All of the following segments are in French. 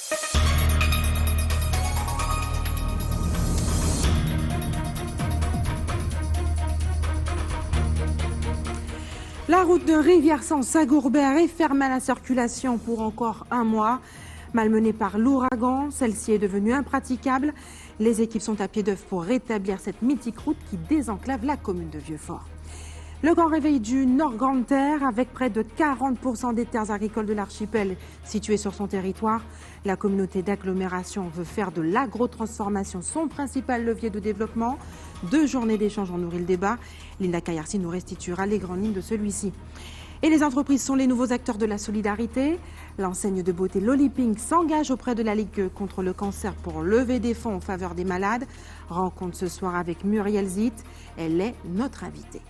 La route de Rivière-Sens-Saint-Gourbert est fermée à la circulation pour encore un mois. Malmenée par l'ouragan, celle-ci est devenue impraticable. Les équipes sont à pied d'œuvre pour rétablir cette mythique route qui désenclave la commune de Vieux-Fort. Le grand réveil du Nord-Grande-Terre, avec près de 40% des terres agricoles de l'archipel situées sur son territoire. La communauté d'agglomération veut faire de l'agrotransformation son principal levier de développement. 2 journées d'échange ont nourri le débat. Linda Kayarsi nous restituera les grandes lignes de celui-ci. Et les entreprises sont les nouveaux acteurs de la solidarité. L'enseigne de beauté Lolipink s'engage auprès de la Ligue contre le cancer pour lever des fonds en faveur des malades. Rencontre ce soir avec Muriel Zitt. Elle est notre invitée.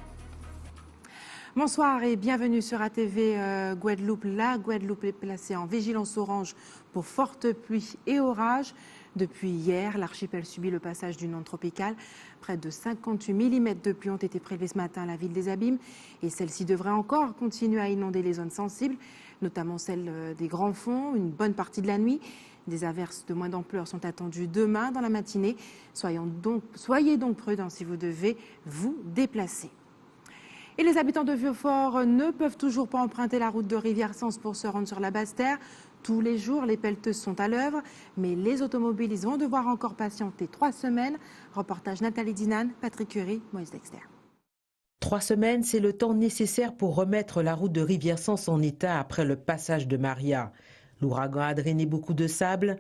Bonsoir et bienvenue sur ATV Guadeloupe. La Guadeloupe est placée en vigilance orange pour fortes pluies et orages. Depuis hier, l'archipel subit le passage d'une onde tropicale. Près de 58 mm de pluie ont été prélevés ce matin à la ville des Abîmes. Et celle-ci devrait encore continuer à inonder les zones sensibles, notamment celle des Grands Fonds, une bonne partie de la nuit. Des averses de moins d'ampleur sont attendues demain dans la matinée. Soyez donc prudents si vous devez vous déplacer. Et les habitants de Vieux-Fort ne peuvent toujours pas emprunter la route de Rivière-Sens pour se rendre sur la Basse-Terre. Tous les jours, les pelleteuses sont à l'œuvre, mais les automobilistes vont devoir encore patienter 3 semaines. Reportage Nathalie Dinan, Patrick Curie, Moïse Dexter. 3 semaines, c'est le temps nécessaire pour remettre la route de Rivière-Sens en état après le passage de Maria. L'ouragan a drainé beaucoup de sable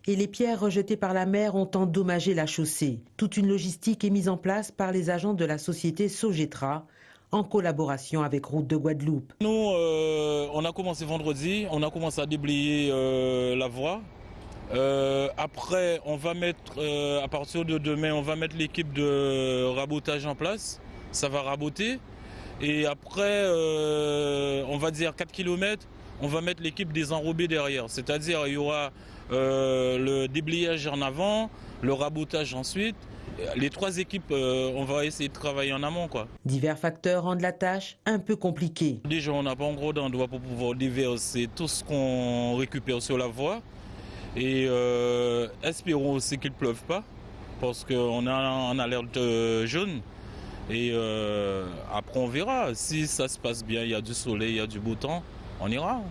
et les pierres rejetées par la mer ont endommagé la chaussée. Toute une logistique est mise en place par les agents de la société Sogetra, en collaboration avec Route de Guadeloupe. Nous, on a commencé vendredi, on a commencé à déblayer la voie. Après, on va mettre, à partir de demain, on va mettre l'équipe de rabotage en place. Ça va raboter. Et après, on va dire 4 km, on va mettre l'équipe des enrobés derrière. C'est-à-dire, il y aura le déblayage en avant, le rabotage ensuite. Les 3 équipes, on va essayer de travailler en amont, quoi. Divers facteurs rendent la tâche un peu compliquée. Déjà, on n'a pas en gros d'endroit pour pouvoir déverser tout ce qu'on récupère sur la voie. Et espérons aussi qu'il ne pleuve pas, parce qu'on est en alerte jaune. Et après, on verra. Si ça se passe bien, il y a du soleil, il y a du beau temps, on ira.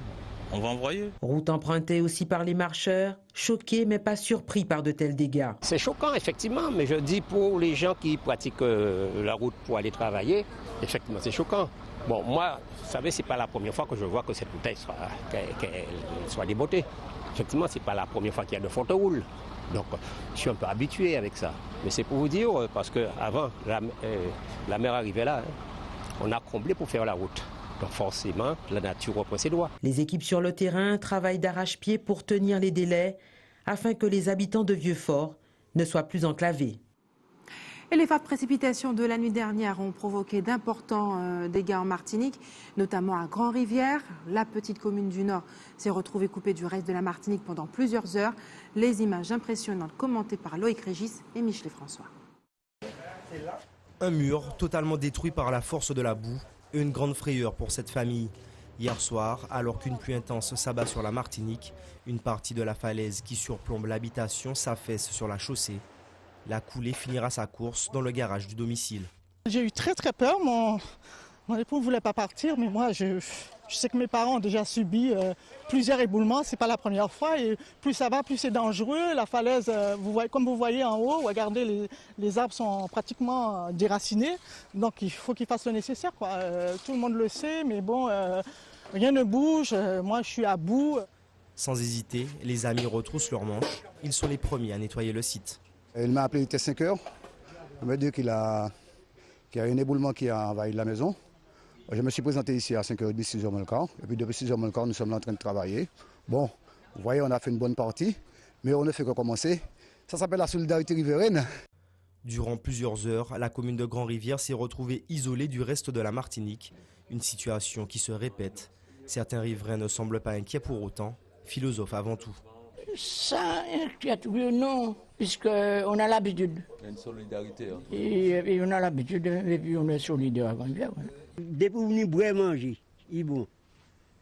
On va envoyer. Route empruntée aussi par les marcheurs, choqués mais pas surpris par de tels dégâts. C'est choquant, effectivement, mais je dis pour les gens qui pratiquent la route pour aller travailler, effectivement, c'est choquant. Bon, moi, vous savez, c'est pas la première fois que je vois que cette route soit débotée. Effectivement, c'est pas la première fois qu'il y a de fortes roules. Donc, je suis un peu habitué avec ça. Mais c'est pour vous dire, parce qu'avant, la mer arrivait là, on a comblé pour faire la route. Donc forcément, la nature reprend ses droits. Les équipes sur le terrain travaillent d'arrache-pied pour tenir les délais afin que les habitants de Vieux-Fort ne soient plus enclavés. Et les fortes précipitations de la nuit dernière ont provoqué d'importants dégâts en Martinique, notamment à Grand-Rivière. La petite commune du Nord s'est retrouvée coupée du reste de la Martinique pendant plusieurs heures. Les images impressionnantes commentées par Loïc Régis et Michelet François. Un mur totalement détruit par la force de la boue. Une grande frayeur pour cette famille. Hier soir, alors qu'une pluie intense s'abat sur la Martinique, une partie de la falaise qui surplombe l'habitation s'affaisse sur la chaussée. La coulée finira sa course dans le garage du domicile. J'ai eu très peur. Mon époux ne voulait pas partir, mais moi je sais que mes parents ont déjà subi plusieurs éboulements. C'est pas la première fois. Et plus ça va, plus c'est dangereux. La falaise, comme vous voyez en haut, regardez, les arbres sont pratiquement déracinés. Donc il faut qu'ils fassent le nécessaire, quoi. Tout le monde le sait, mais bon, rien ne bouge. Moi, je suis à bout. Sans hésiter, les amis retroussent leurs manches. Ils sont les premiers à nettoyer le site. Il m'a appelé, il était 5 heures. Il m'a dit qu'il y a un éboulement qui a envahi la maison. Je me suis présenté ici à 5h30, 6h moins le quart. Et puis depuis 6h moins le quart, nous sommes là en train de travailler. Bon, vous voyez, on a fait une bonne partie, mais on ne fait que commencer. Ça s'appelle la solidarité riveraine. Durant plusieurs heures, la commune de Grand-Rivière s'est retrouvée isolée du reste de la Martinique. Une situation qui se répète. Certains riverains ne semblent pas inquiets pour autant, philosophes avant tout. Ça inquiète, oui, non, puisqu'on a l'habitude. Il y a une solidarité. Hein. Et on a l'habitude, et puis on est solidaire à Grand-Rivière. Depuis que vous venez boire manger, il est bon.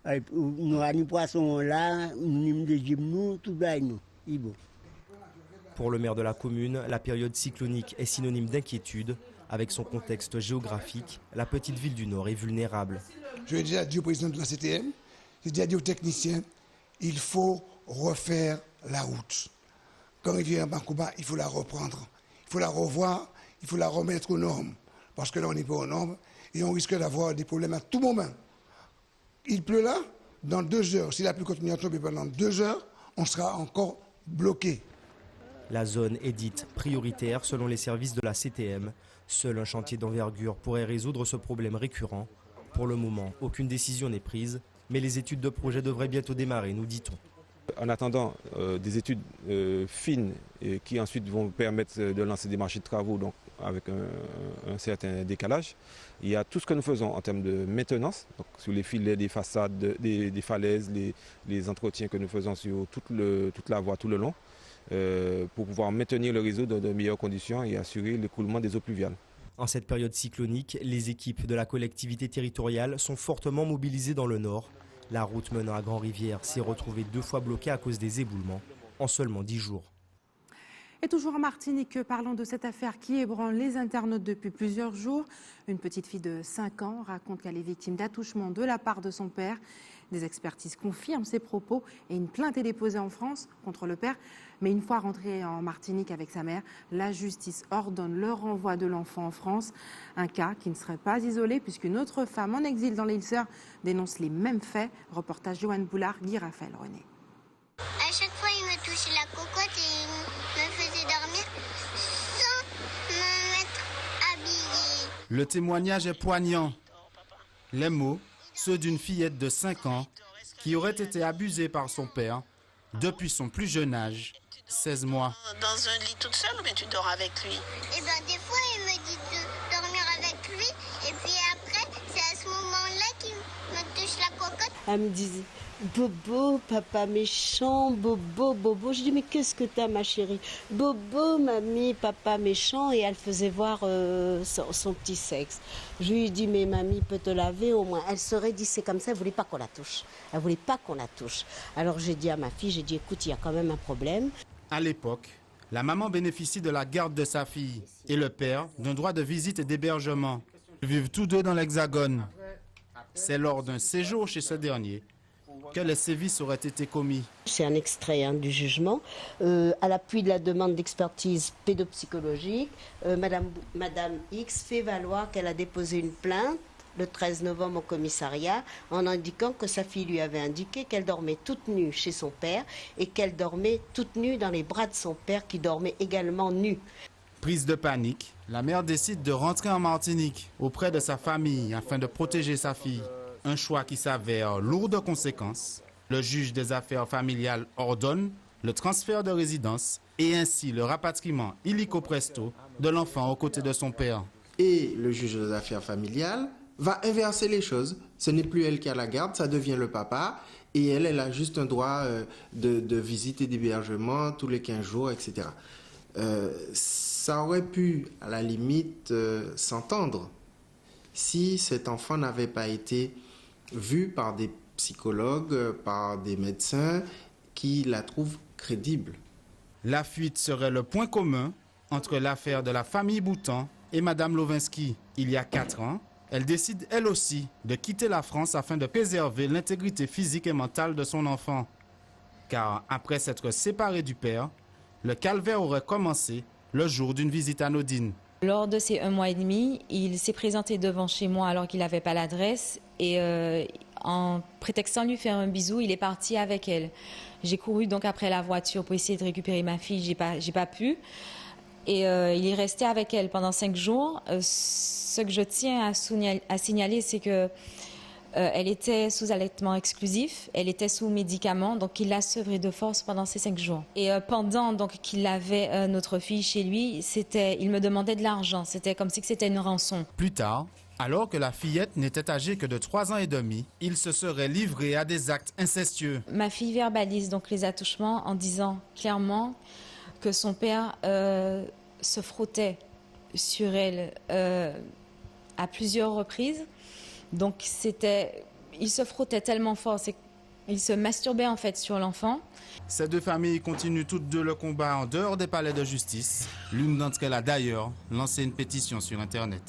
Nous avons poissons là, nous avons tout nous. Pour le maire de la commune, la période cyclonique est synonyme d'inquiétude. Avec son contexte géographique, la petite ville du Nord est vulnérable. Je l'ai déjà dit au président de la CTM, j'ai déjà dit aux techniciens, il faut refaire la route. Quand il vient à Bankouba, il faut la reprendre, il faut la revoir, il faut la remettre aux normes. Parce que là, on n'est pas aux normes et on risque d'avoir des problèmes à tout moment. Il pleut là, dans 2 heures, si la pluie continue à tomber pendant 2 heures, on sera encore bloqué. La zone est dite prioritaire selon les services de la CTM. Seul un chantier d'envergure pourrait résoudre ce problème récurrent. Pour le moment, aucune décision n'est prise, mais les études de projet devraient bientôt démarrer, nous dit-on. En attendant des études fines qui ensuite vont permettre de lancer des marchés de travaux donc avec un certain décalage, il y a tout ce que nous faisons en termes de maintenance, donc sur les filets des façades, des falaises, les entretiens que nous faisons sur toute la voie tout le long, pour pouvoir maintenir le réseau dans de meilleures conditions et assurer l'écoulement des eaux pluviales. En cette période cyclonique, les équipes de la collectivité territoriale sont fortement mobilisées dans le nord. La route menant à Grand-Rivière s'est retrouvée 2 fois bloquée à cause des éboulements en seulement 10 jours. Et toujours en Martinique, parlons de cette affaire qui ébranle les internautes depuis plusieurs jours. Une petite fille de 5 ans raconte qu'elle est victime d'attouchement de la part de son père. Des expertises confirment ses propos et une plainte est déposée en France contre le père. Mais une fois rentrée en Martinique avec sa mère, la justice ordonne le renvoi de l'enfant en France. Un cas qui ne serait pas isolé puisqu'une autre femme en exil dans l'île Sœur dénonce les mêmes faits. Reportage Joanne Boulard, Guy Raphaël René. À chaque fois, il me touchait la cocotte et il me faisait dormir sans me mettre habillée. Le témoignage est poignant. Les mots, ceux d'une fillette de 5 ans qui aurait été abusée par son père depuis son plus jeune âge, 16 mois. Dans un lit toute seule ou bien tu dors avec lui? Et ben des fois, il me dit de dormir avec lui et puis après, c'est à ce moment-là qu'il me touche la cocotte. Elle me disait, Bobo, papa méchant, Bobo, Bobo. Je dis, mais qu'est-ce que t'as, ma chérie? Bobo, mamie, papa méchant. Et elle faisait voir son petit sexe. Je lui ai dit, mais mamie peut te laver au moins. Elle serait dit, c'est comme ça, elle ne voulait pas qu'on la touche. Elle ne voulait pas qu'on la touche. Alors j'ai dit à ma fille, j'ai dit, écoute, il y a quand même un problème. À l'époque, la maman bénéficie de la garde de sa fille et le père d'un droit de visite et d'hébergement. Ils vivent tous deux dans l'Hexagone. C'est lors d'un séjour chez ce dernier que les sévices auraient été commis. C'est un extrait du jugement. À l'appui de la demande d'expertise pédopsychologique, Madame X fait valoir qu'elle a déposé une plainte le 13 novembre au commissariat en indiquant que sa fille lui avait indiqué qu'elle dormait toute nue chez son père et qu'elle dormait toute nue dans les bras de son père qui dormait également nu. Prise de panique, la mère décide de rentrer en Martinique auprès de sa famille afin de protéger sa fille. Un choix qui s'avère lourd de conséquences. Le juge des affaires familiales ordonne le transfert de résidence et ainsi le rapatriement illico presto de l'enfant aux côtés de son père. Et le juge des affaires familiales va inverser les choses. Ce n'est plus elle qui a la garde, ça devient le papa. Et elle a juste un droit de visite et d'hébergement tous les 15 jours, etc. Ça aurait pu, à la limite, s'entendre si cet enfant n'avait pas été vu par des psychologues, par des médecins qui la trouvent crédible. La fuite serait le point commun entre l'affaire de la famille Boutan et Madame Lovinsky. Il y a 4 ans, elle décide elle aussi de quitter la France afin de préserver l'intégrité physique et mentale de son enfant. Car après s'être séparée du père, le calvaire aurait commencé le jour d'une visite anodine. Lors de ces 1 mois et demi, il s'est présenté devant chez moi alors qu'il n'avait pas l'adresse et en prétextant lui faire un bisou, il est parti avec elle. J'ai couru donc après la voiture pour essayer de récupérer ma fille, j'ai pas pu. Et il est resté avec elle pendant 5 jours. Ce que je tiens à signaler, c'est que elle était sous allaitement exclusif, elle était sous médicaments, donc il l'a sevrée de force pendant ces 5 jours. Et pendant donc qu'il avait notre fille chez lui, il me demandait de l'argent, c'était comme si c'était une rançon. Plus tard, alors que la fillette n'était âgée que de 3 ans et demi, il se serait livré à des actes incestueux. Ma fille verbalise donc les attouchements en disant clairement que son père se frottait sur elle à plusieurs reprises. Donc il se frottait tellement fort, il se masturbait en fait sur l'enfant. Ces deux familles continuent toutes deux le combat en dehors des palais de justice. L'une d'entre elles a d'ailleurs lancé une pétition sur Internet.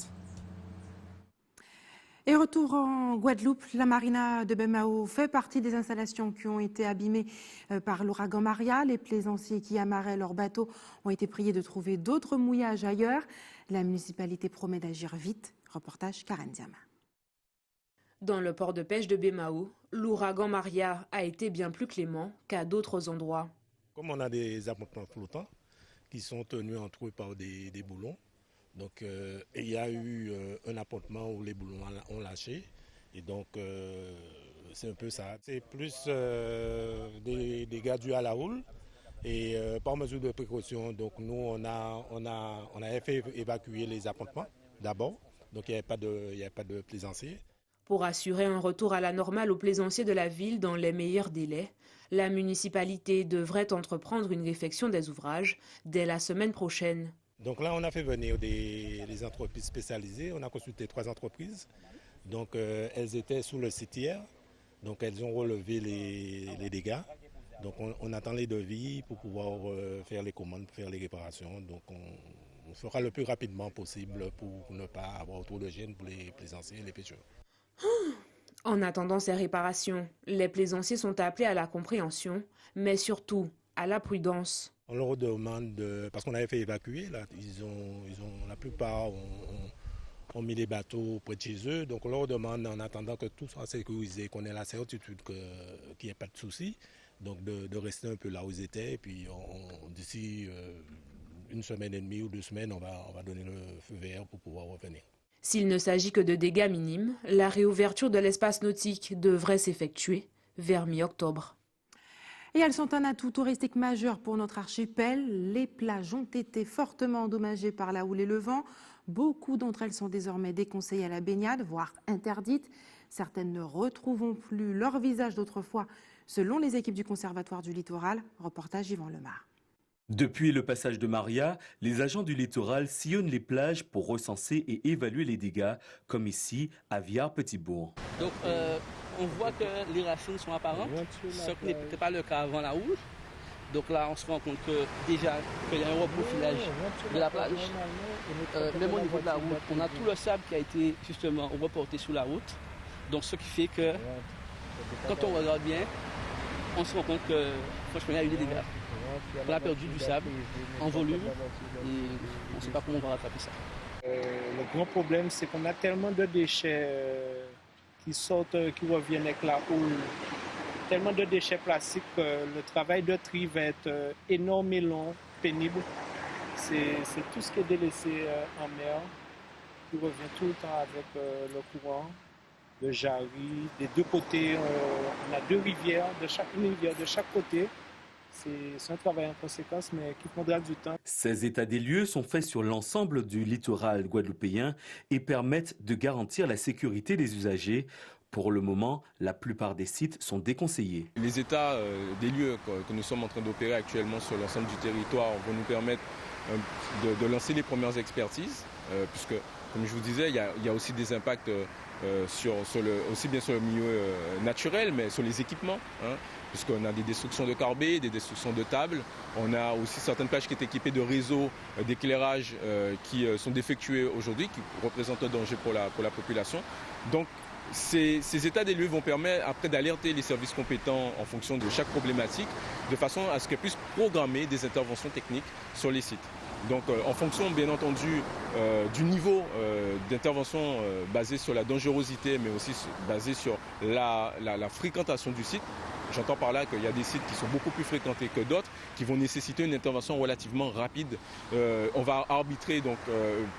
Et retour en Guadeloupe, la marina de Bemao fait partie des installations qui ont été abîmées par l'ouragan Maria. Les plaisanciers qui amarraient leurs bateaux ont été priés de trouver d'autres mouillages ailleurs. La municipalité promet d'agir vite. Reportage Karen Diama. Dans le port de pêche de Bemao, l'ouragan Maria a été bien plus clément qu'à d'autres endroits. Comme on a des appontements flottants qui sont tenus entre eux par des boulons, donc il y a eu un appontement où les boulons ont lâché, et donc c'est un peu ça. C'est plus des dégâts dus à la houle, et par mesure de précaution, donc nous on a fait évacuer les appontements d'abord, donc il n'y avait pas de plaisanciers. Pour assurer un retour à la normale aux plaisanciers de la ville dans les meilleurs délais, la municipalité devrait entreprendre une réfection des ouvrages dès la semaine prochaine. Donc là, on a fait venir des entreprises spécialisées. On a consulté 3 entreprises. Donc elles étaient sous le site hier. Donc elles ont relevé les dégâts. Donc on attend les devis pour pouvoir faire les commandes, pour faire les réparations. Donc on fera le plus rapidement possible pour ne pas avoir trop de gêne pour les plaisanciers et les pêcheurs. En attendant ces réparations, les plaisanciers sont appelés à la compréhension, mais surtout à la prudence. On leur demande, parce qu'on avait fait évacuer, là, la plupart ont mis les bateaux près de chez eux, donc on leur demande, en attendant que tout soit sécurisé, qu'on ait la certitude qu'il n'y ait pas de soucis, donc de rester un peu là où ils étaient, et puis d'ici une semaine et demie ou 2 semaines, on va donner le feu vert pour pouvoir revenir. S'il ne s'agit que de dégâts minimes, la réouverture de l'espace nautique devrait s'effectuer vers mi-octobre. Et elles sont un atout touristique majeur pour notre archipel. Les plages ont été fortement endommagées par la houle et le vent. Beaucoup d'entre elles sont désormais déconseillées à la baignade, voire interdites. Certaines ne retrouveront plus leur visage d'autrefois, selon les équipes du Conservatoire du Littoral. Reportage Yvan Lemar. Depuis le passage de Maria, les agents du littoral sillonnent les plages pour recenser et évaluer les dégâts, comme ici à Viard-Petitbourg. Donc on voit que les racines sont apparentes, ce qui n'était pas le cas avant la houle. Donc là on se rend compte que déjà qu'il y a un reprofilage de la plage. Même au niveau de la route, on a tout le sable qui a été justement reporté sur la route. Donc ce qui fait que quand on regarde bien, on se rend compte que franchement il y a eu des dégâts. On a perdu du sable en volume et on ne sait pas comment on va rattraper ça. Le grand problème, c'est qu'on a tellement de déchets qui sortent, qui reviennent avec la houle. Tellement de déchets plastiques que le travail de tri va être énorme et long, pénible. C'est tout ce qui est délaissé en mer, qui revient tout le temps avec le courant, le jarry. Des deux côtés, on a 2 rivières, une rivière de chaque côté. C'est un travail en conséquence, mais qui prendra du temps. Ces états des lieux sont faits sur l'ensemble du littoral guadeloupéen et permettent de garantir la sécurité des usagers. Pour le moment, la plupart des sites sont déconseillés. Les états des lieux que nous sommes en train d'opérer actuellement sur l'ensemble du territoire vont nous permettre de lancer les premières expertises, puisque, comme je vous disais, il y a aussi des impacts aussi bien sur le milieu naturel, mais sur les équipements. Puisqu'on a des destructions de carbets, des destructions de tables. On a aussi certaines plages qui étaient équipées de réseaux d'éclairage qui sont défectueux aujourd'hui, qui représentent un danger pour la population. Donc ces états des lieux vont permettre après d'alerter les services compétents en fonction de chaque problématique, de façon à ce qu'ils puissent programmer des interventions techniques sur les sites. Donc en fonction bien entendu du niveau d'intervention basé sur la dangerosité, mais aussi basé sur la fréquentation du site. J'entends par là qu'il y a des sites qui sont beaucoup plus fréquentés que d'autres, qui vont nécessiter une intervention relativement rapide. On va arbitrer donc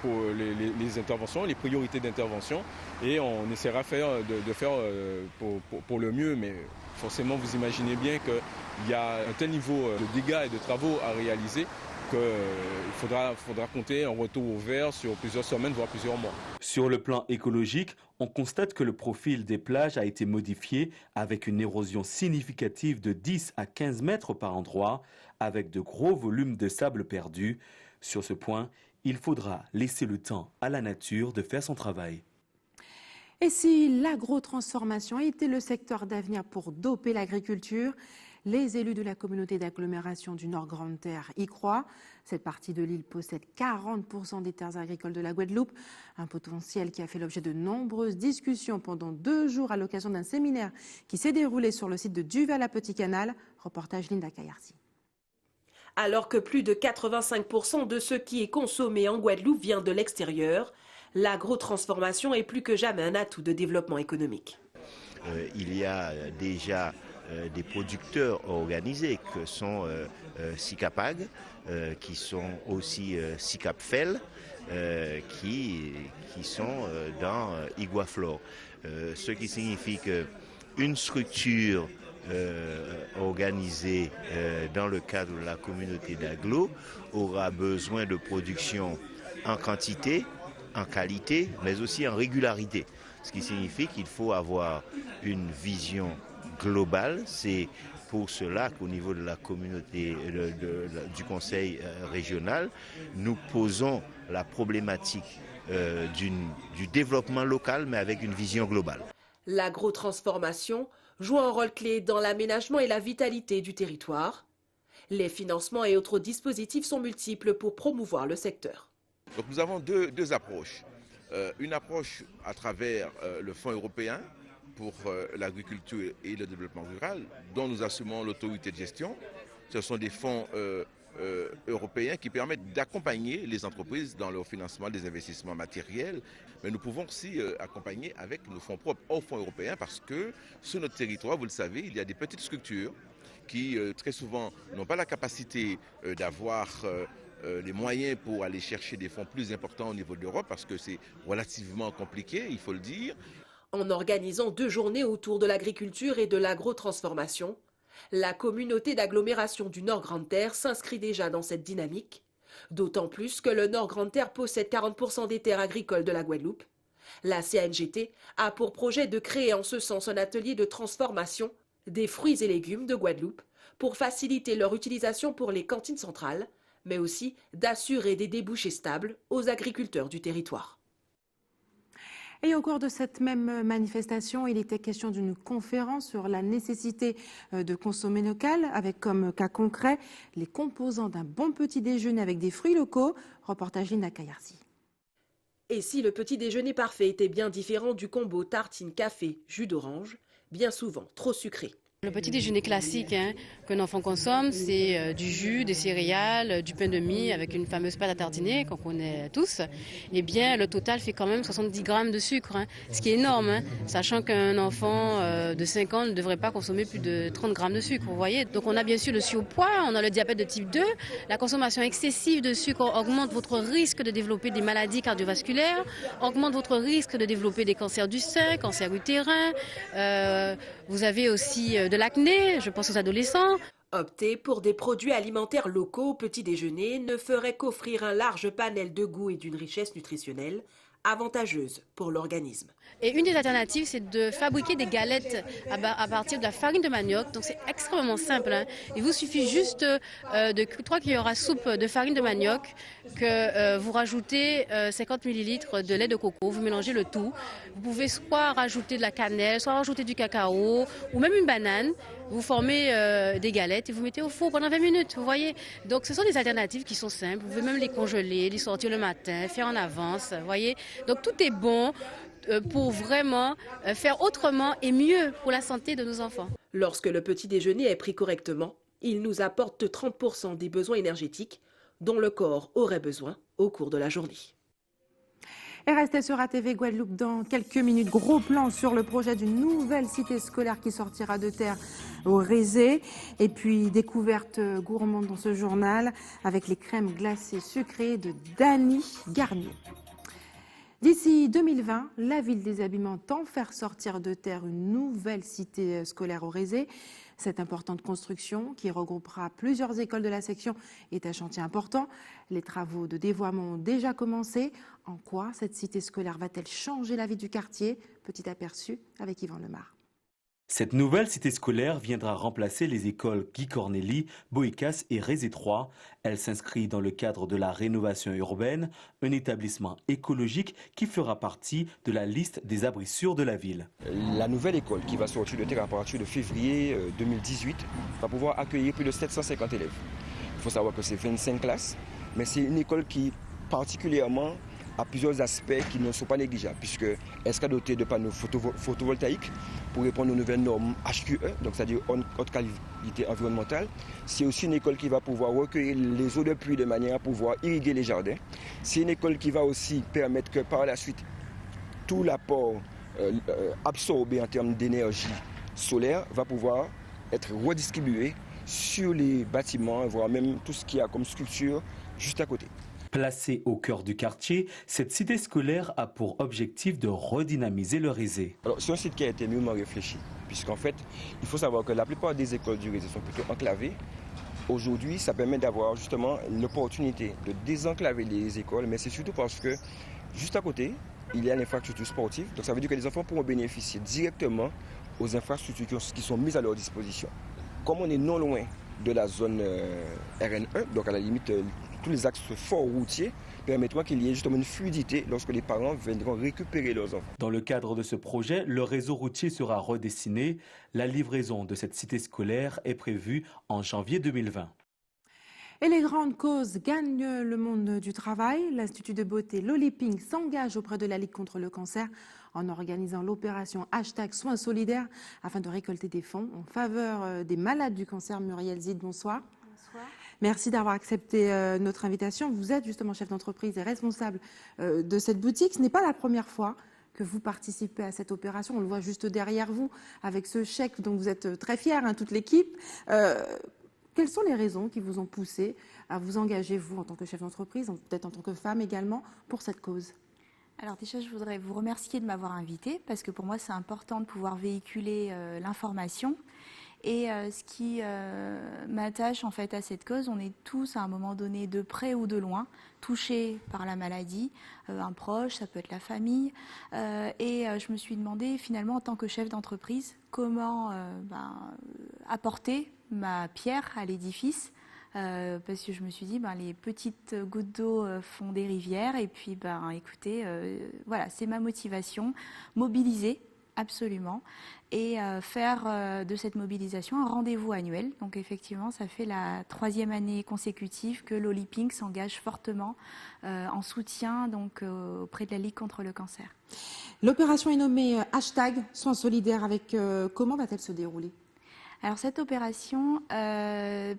pour les interventions, les priorités d'intervention, et on essaiera de faire pour le mieux, mais forcément vous imaginez bien qu'il y a un tel niveau de dégâts et de travaux à réaliser qu'il faudra compter un retour au vert sur plusieurs semaines, voire plusieurs mois. Sur le plan écologique, on constate que le profil des plages a été modifié avec une érosion significative de 10 à 15 mètres par endroit, avec de gros volumes de sable perdus. Sur ce point, il faudra laisser le temps à la nature de faire son travail. Et si l'agrotransformation était le secteur d'avenir pour doper l'agriculture, les élus de la communauté d'agglomération du Nord Grande Terre y croient. Cette partie de l'île possède 40% des terres agricoles de la Guadeloupe, un potentiel qui a fait l'objet de nombreuses discussions pendant 2 jours à l'occasion d'un séminaire qui s'est déroulé sur le site de Duval à Petit Canal. Reportage Linda Kayarsi. Alors que plus de 85% de ce qui est consommé en Guadeloupe vient de l'extérieur, l'agrotransformation est plus que jamais un atout de développement économique. Il y a déjà des producteurs organisés que sont SICAPAG, qui sont aussi SICAPFEL, qui sont dans Iguaflore. Ce qui signifie qu'une structure organisée dans le cadre de la communauté d'agglo aura besoin de production en quantité, en qualité, mais aussi en régularité. Ce qui signifie qu'il faut avoir une vision globale. C'est pour cela qu'au niveau de la communauté du conseil régional, nous posons la problématique du développement local, mais avec une vision globale. L'agrotransformation joue un rôle clé dans l'aménagement et la vitalité du territoire. Les financements et autres dispositifs sont multiples pour promouvoir le secteur. Donc nous avons deux approches. Une approche à travers le Fonds européen pour l'agriculture et le développement rural, dont nous assumons l'autorité de gestion. Ce sont des fonds européens qui permettent d'accompagner les entreprises dans leur financement des investissements matériels. Mais nous pouvons aussi accompagner avec nos fonds propres aux fonds européens parce que sur notre territoire, vous le savez, il y a des petites structures qui très souvent n'ont pas la capacité d'avoir les moyens pour aller chercher des fonds plus importants au niveau de l'Europe parce que c'est relativement compliqué, il faut le dire. En organisant 2 journées autour de l'agriculture et de l'agrotransformation, la communauté d'agglomération du Nord Grande Terre s'inscrit déjà dans cette dynamique, d'autant plus que le Nord Grande Terre possède 40% des terres agricoles de la Guadeloupe. La CNGT a pour projet de créer en ce sens un atelier de transformation des fruits et légumes de Guadeloupe pour faciliter leur utilisation pour les cantines centrales, mais aussi d'assurer des débouchés stables aux agriculteurs du territoire. Et au cours de cette même manifestation, il était question d'une conférence sur la nécessité de consommer local, avec comme cas concret les composants d'un bon petit déjeuner avec des fruits locaux. Reportage Linda Kayarsi. Et si le petit déjeuner parfait était bien différent du combo tartine, café, jus d'orange, bien souvent trop sucré. Le petit déjeuner classique qu'un enfant consomme, c'est du jus, des céréales, du pain de mie avec une fameuse pâte à tartiner qu'on connaît tous. Eh bien, le total fait quand même 70 grammes de sucre, ce qui est énorme, sachant qu'un enfant de 5 ans ne devrait pas consommer plus de 30 grammes de sucre, vous voyez. Donc on a bien sûr le surpoids, on a le diabète de type 2. La consommation excessive de sucre augmente votre risque de développer des maladies cardiovasculaires, augmente votre risque de développer des cancers du sein, cancers utérins. Vous avez aussi de l'acné, je pense aux adolescents. Opter pour des produits alimentaires locaux au petit déjeuner ne ferait qu'offrir un large panel de goûts et d'une richesse nutritionnelle avantageuse pour l'organisme. Et une des alternatives, c'est de fabriquer des galettes à partir de la farine de manioc. Donc c'est extrêmement simple. Il vous suffit juste de 3 cuillères à soupe de farine de manioc, que vous rajoutez 50 ml de lait de coco, vous mélangez le tout. Vous pouvez soit rajouter de la cannelle, soit rajouter du cacao, ou même une banane. Vous formez des galettes et vous mettez au four pendant 20 minutes, vous voyez. Donc ce sont des alternatives qui sont simples. Vous pouvez même les congeler, les sortir le matin, faire en avance, vous voyez. Donc tout est bon pour vraiment faire autrement et mieux pour la santé de nos enfants. Lorsque le petit déjeuner est pris correctement, il nous apporte 30% des besoins énergétiques dont le corps aurait besoin au cours de la journée. Et restez sur ATV Guadeloupe dans quelques minutes. Gros plan sur le projet d'une nouvelle cité scolaire qui sortira de terre au Rézé. Et puis découverte gourmande dans ce journal avec les crèmes glacées sucrées de Dany Garnier. D'ici 2020, la ville des Habillements tend faire sortir de terre une nouvelle cité scolaire au Rézé. Cette importante construction, qui regroupera plusieurs écoles de la section, est un chantier important. Les travaux de dévoiement ont déjà commencé. En quoi cette cité scolaire va-t-elle changer la vie du quartier? Petit aperçu avec Yvan Lemar. Cette nouvelle cité scolaire viendra remplacer les écoles Guy Cornélie, Boïcas et Rézé 3. Elle s'inscrit dans le cadre de la rénovation urbaine, un établissement écologique qui fera partie de la liste des abris sûrs de la ville. La nouvelle école qui va sortir de terre à partir de février 2018 va pouvoir accueillir plus de 750 élèves. Il faut savoir que c'est 25 classes, mais c'est une école qui particulièrement a plusieurs aspects qui ne sont pas négligeables, puisqu'elle sera dotée de panneaux photovoltaïques pour répondre aux nouvelles normes HQE, donc c'est-à-dire haute qualité environnementale. C'est aussi une école qui va pouvoir recueillir les eaux de pluie de manière à pouvoir irriguer les jardins. C'est une école qui va aussi permettre que par la suite, tout l'apport absorbé en termes d'énergie solaire va pouvoir être redistribué sur les bâtiments, voire même tout ce qu'il y a comme structure juste à côté. Placée au cœur du quartier, cette cité scolaire a pour objectif de redynamiser le Rézé. C'est un site qui a été mûrement réfléchi, puisqu'en fait, il faut savoir que la plupart des écoles du Rézé sont plutôt enclavées. Aujourd'hui, ça permet d'avoir justement l'opportunité de désenclaver les écoles, mais c'est surtout parce que juste à côté, il y a l'infrastructure sportive. Donc ça veut dire que les enfants pourront bénéficier directement aux infrastructures qui sont mises à leur disposition. Comme on est non loin de la zone RN1, donc à la limite, tous les axes forts routiers permettront qu'il y ait justement une fluidité lorsque les parents viendront récupérer leurs enfants. Dans le cadre de ce projet, le réseau routier sera redessiné. La livraison de cette cité scolaire est prévue en janvier 2020. Et les grandes causes gagnent le monde du travail. L'Institut de beauté Loliping s'engage auprès de la Ligue contre le cancer en organisant l'opération #Soins solidaires afin de récolter des fonds en faveur des malades du cancer. Muriel Zid, bonsoir. Bonsoir. Merci d'avoir accepté notre invitation. Vous êtes justement chef d'entreprise et responsable de cette boutique. Ce n'est pas la première fois que vous participez à cette opération. On le voit juste derrière vous avec ce chèque dont vous êtes très fiers, toute l'équipe. Quelles sont les raisons qui vous ont poussé à vous engager, vous, en tant que chef d'entreprise, peut-être en tant que femme également, pour cette cause ? Alors déjà, je voudrais vous remercier de m'avoir invitée parce que pour moi, c'est important de pouvoir véhiculer l'information. Et ce qui m'attache en fait à cette cause, on est tous à un moment donné, de près ou de loin, touchés par la maladie, un proche, ça peut être la famille. Et je me suis demandé finalement en tant que chef d'entreprise, comment apporter ma pierre à l'édifice. Parce que je me suis dit, les petites gouttes d'eau font des rivières. Et puis, écoutez, voilà, c'est ma motivation, mobiliser absolument, et faire de cette mobilisation un rendez-vous annuel. Donc effectivement, ça fait la 3e année consécutive que Loliping s'engage fortement en soutien donc, auprès de la Ligue contre le cancer. L'opération est nommée #Soins solidaires. Comment va-t-elle se dérouler ? Alors cette opération,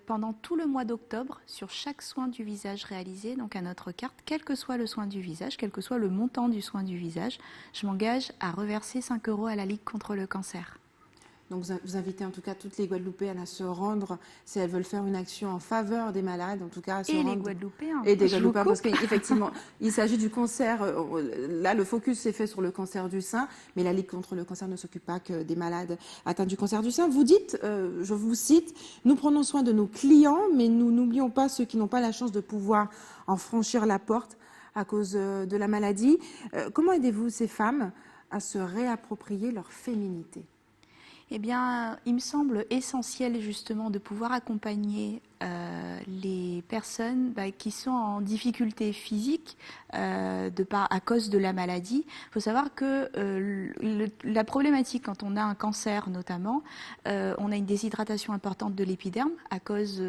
pendant tout le mois d'octobre, sur chaque soin du visage réalisé, donc à notre carte, quel que soit le soin du visage, quel que soit le montant du soin du visage, je m'engage à reverser 5 € à la Ligue contre le cancer. Donc vous invitez en tout cas toutes les Guadeloupéennes à se rendre, si elles veulent faire une action en faveur des malades, en tout cas à se rendre. Les Guadeloupéens. Et des Guadeloupéens, parce qu'effectivement, il s'agit du cancer. Là, le focus s'est fait sur le cancer du sein, mais la Ligue contre le cancer ne s'occupe pas que des malades atteints du cancer du sein. Vous dites, je vous cite, nous prenons soin de nos clients, mais nous n'oublions pas ceux qui n'ont pas la chance de pouvoir en franchir la porte à cause de la maladie. Comment aidez-vous ces femmes à se réapproprier leur féminité ? Eh bien, il me semble essentiel justement de pouvoir accompagner les personnes qui sont en difficulté physique à cause de la maladie. Il faut savoir que la problématique quand on a un cancer notamment, on a une déshydratation importante de l'épiderme à cause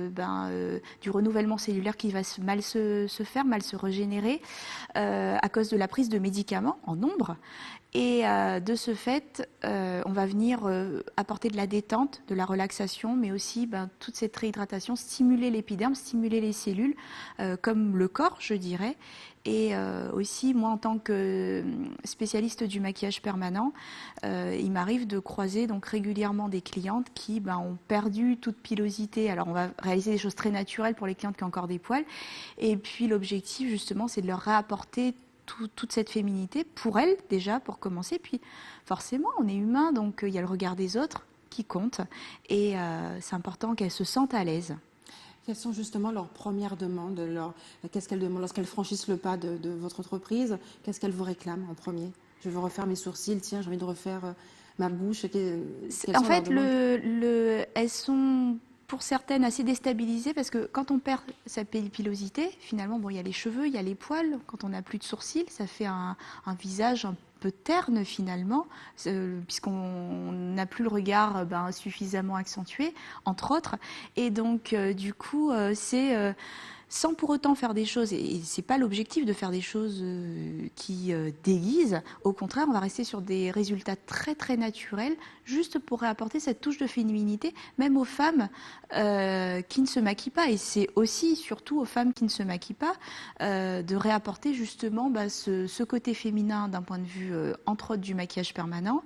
du renouvellement cellulaire qui va mal se régénérer, à cause de la prise de médicaments en nombre. Et de ce fait, on va venir apporter de la détente, de la relaxation, mais aussi toute cette réhydratation, stimuler l'épiderme, stimuler les cellules, comme le corps, je dirais. Et aussi, moi, en tant que spécialiste du maquillage permanent, il m'arrive de croiser donc régulièrement des clientes qui ont perdu toute pilosité. Alors, on va réaliser des choses très naturelles pour les clientes qui ont encore des poils. Et puis, l'objectif, justement, c'est de leur réapporter toute cette féminité pour elles déjà, pour commencer. Puis forcément, on est humain, donc il y a le regard des autres qui compte et c'est important qu'elles se sentent à l'aise. Quelles sont justement leurs premières demandes, qu'est-ce qu'elles demandent lorsqu'elles franchissent le pas de votre entreprise? Qu'est-ce qu'elles vous réclament en premier? Je veux refaire mes sourcils, tiens, j'ai envie de refaire ma bouche. En fait, elles sont pour certaines assez déstabilisées parce que quand on perd sa pilosité, finalement, bon, il y a les cheveux, il y a les poils. Quand on n'a plus de sourcils, ça fait un visage un peu terne finalement, puisqu'on n'a plus le regard suffisamment accentué, entre autres. Et donc, du coup, c'est sans pour autant faire des choses, et c'est pas l'objectif de faire des choses qui déguisent. Au contraire, on va rester sur des résultats très très naturels, juste pour réapporter cette touche de féminité, même aux femmes qui ne se maquillent pas. Et c'est aussi, surtout aux femmes qui ne se maquillent pas, de réapporter justement ce côté féminin d'un point de vue, entre autres, du maquillage permanent,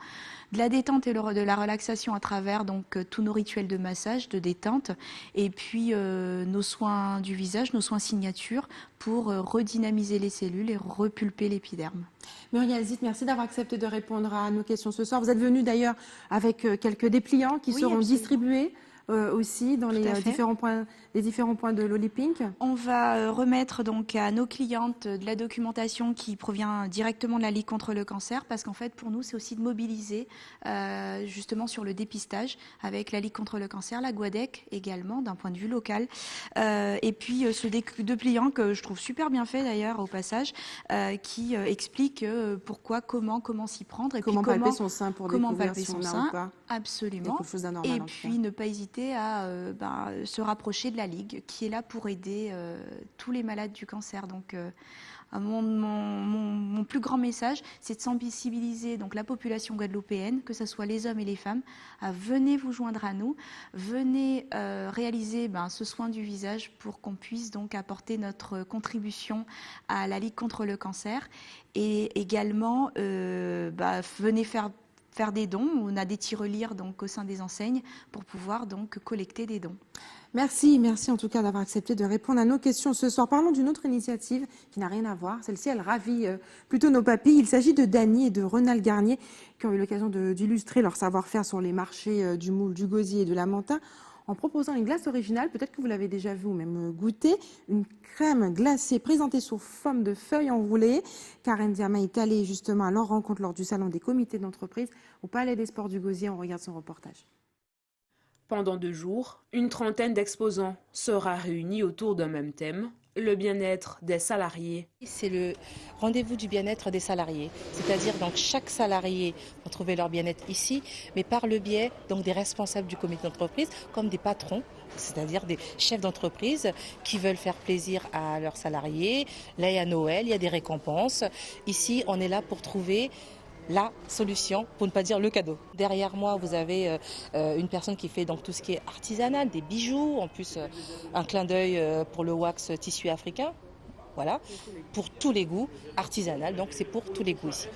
de la détente et de la relaxation à travers donc tous nos rituels de massage, de détente, et puis nos soins du visage, nos soins signatures pour redynamiser les cellules et repulper l'épiderme. Muriel Zitt, merci d'avoir accepté de répondre à nos questions ce soir. Vous êtes venue d'ailleurs avec quelques dépliants qui seront distribués aussi dans les différents points de l'Olipink. On va remettre donc à nos clientes de la documentation qui provient directement de la Ligue contre le cancer, parce qu'en fait pour nous c'est aussi de mobiliser justement sur le dépistage avec la Ligue contre le cancer, la Guadec également d'un point de vue local, et puis ce dépliant que je trouve super bien fait d'ailleurs au passage, qui explique pourquoi, comment s'y prendre et comment puis palper son sein pour découvrir si on a ou pas absolument, quelque chose d'anormal, et puis ne pas hésiter à se rapprocher de la Ligue qui est là pour aider tous les malades du cancer. Donc mon plus grand message, c'est de sensibiliser donc la population guadeloupéenne, que ce soit les hommes et les femmes, à venez vous joindre à nous, venez réaliser ce soin du visage pour qu'on puisse donc apporter notre contribution à la Ligue contre le cancer, et également venez faire des dons. On a des tirelires donc au sein des enseignes pour pouvoir donc collecter des dons. Merci en tout cas d'avoir accepté de répondre à nos questions ce soir. Parlons d'une autre initiative qui n'a rien à voir. Celle-ci, elle ravit plutôt nos papilles. Il s'agit de Dany et de Ronald Garnier qui ont eu l'occasion d'illustrer leur savoir-faire sur les marchés du moule, du gosier et de l'amentin en proposant une glace originale, peut-être que vous l'avez déjà vu ou même goûté, une crème glacée présentée sous forme de feuilles enroulées. Karen Diama est allée justement à leur rencontre lors du salon des comités d'entreprise au Palais des Sports du Gosier. On regarde son reportage. Pendant 2 jours, une trentaine d'exposants sera réunis autour d'un même thème, le bien-être des salariés. C'est le rendez-vous du bien-être des salariés, c'est-à-dire donc chaque salarié va trouver leur bien-être ici, mais par le biais donc des responsables du comité d'entreprise, comme des patrons, c'est-à-dire des chefs d'entreprise qui veulent faire plaisir à leurs salariés. Là, il y a Noël, il y a des récompenses. Ici, on est là pour trouver la solution, pour ne pas dire le cadeau. Derrière moi, vous avez une personne qui fait donc tout ce qui est artisanal, des bijoux, en plus un clin d'œil pour le wax tissu africain. Voilà, pour tous les goûts, artisanal, donc c'est pour tous les goûts ici.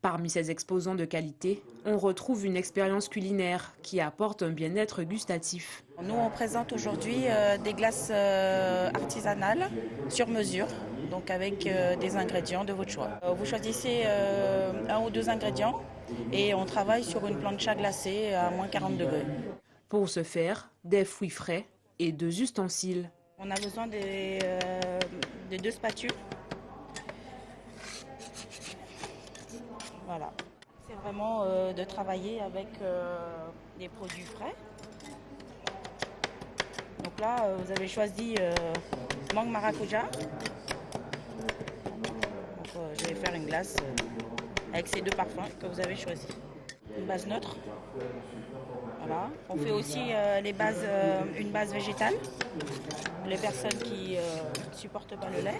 Parmi ces exposants de qualité, on retrouve une expérience culinaire qui apporte un bien-être gustatif. Nous, on présente aujourd'hui des glaces artisanales sur mesure, donc avec des ingrédients de votre choix. Vous choisissez 1 ou 2 ingrédients et on travaille sur une plancha glacée à moins 40 degrés. Pour ce faire, des fruits frais et 2 ustensiles. On a besoin de 2 spatules. Voilà. C'est vraiment de travailler avec des produits frais. Donc là, vous avez choisi mangue maracuja. Donc, je vais faire une glace avec ces 2 parfums que vous avez choisis. Une base neutre. Voilà. On fait aussi une base végétale pour les personnes qui ne supportent pas le lait.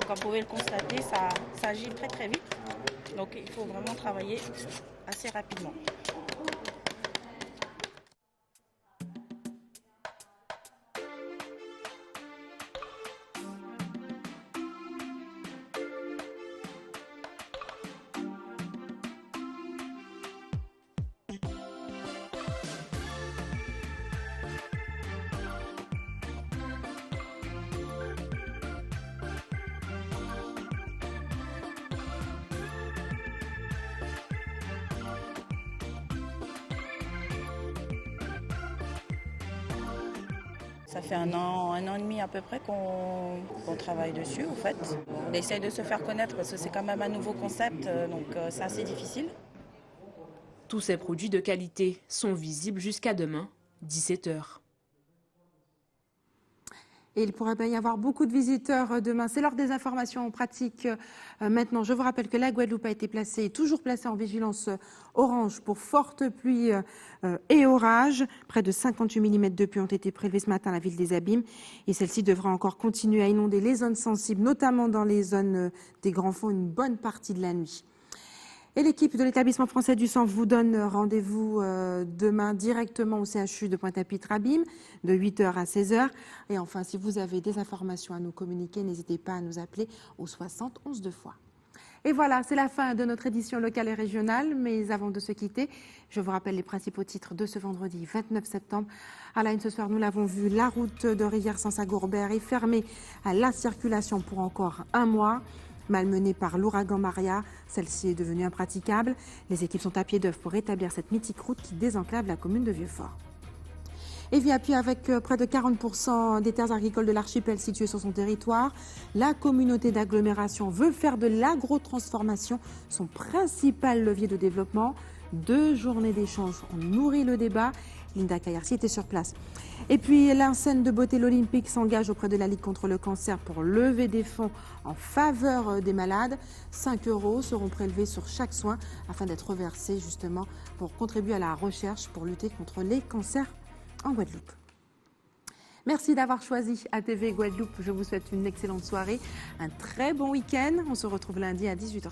Comme vous pouvez le constater, ça agit très très vite. Donc il faut vraiment travailler assez rapidement. Ça fait un an et demi à peu près qu'on travaille dessus, en fait. On essaie de se faire connaître parce que c'est quand même un nouveau concept, donc c'est assez difficile. Tous ces produits de qualité sont visibles jusqu'à demain, 17h. Et il pourrait bien y avoir beaucoup de visiteurs demain. C'est l'heure des informations pratiques. Maintenant, je vous rappelle que la Guadeloupe a été toujours placée en vigilance orange pour fortes pluies et orages. Près de 58 mm de pluie ont été prélevés ce matin à la ville des Abîmes. Et celle-ci devra encore continuer à inonder les zones sensibles, notamment dans les zones des Grands Fonds, une bonne partie de la nuit. Et l'équipe de l'établissement français du sang vous donne rendez-vous demain directement au CHU de Pointe-à-Pitre-Abîmes de 8h à 16h. Et enfin, si vous avez des informations à nous communiquer, n'hésitez pas à nous appeler au 60 11 2 fois. Et voilà, c'est la fin de notre édition locale et régionale. Mais avant de se quitter, je vous rappelle les principaux titres de ce vendredi 29 septembre. À la une ce soir, nous l'avons vu, la route de Rivière-Sans-Sagorbert est fermée à la circulation pour encore un mois. Malmenée par l'ouragan Maria, celle-ci est devenue impraticable. Les équipes sont à pied d'œuvre pour rétablir cette mythique route qui désenclave la commune de Vieux-Fort. Et puis avec près de 40% des terres agricoles de l'archipel situées sur son territoire, la communauté d'agglomération veut faire de l'agrotransformation son principal levier de développement. 2 journées d'échange ont nourri le débat. Linda Kayarsi était sur place. Et puis l'enseigne de beauté l'Olympique s'engage auprès de la Ligue contre le cancer pour lever des fonds en faveur des malades. 5 € seront prélevés sur chaque soin afin d'être reversés justement pour contribuer à la recherche pour lutter contre les cancers en Guadeloupe. Merci d'avoir choisi ATV Guadeloupe. Je vous souhaite une excellente soirée, un très bon week-end. On se retrouve lundi à 18h50.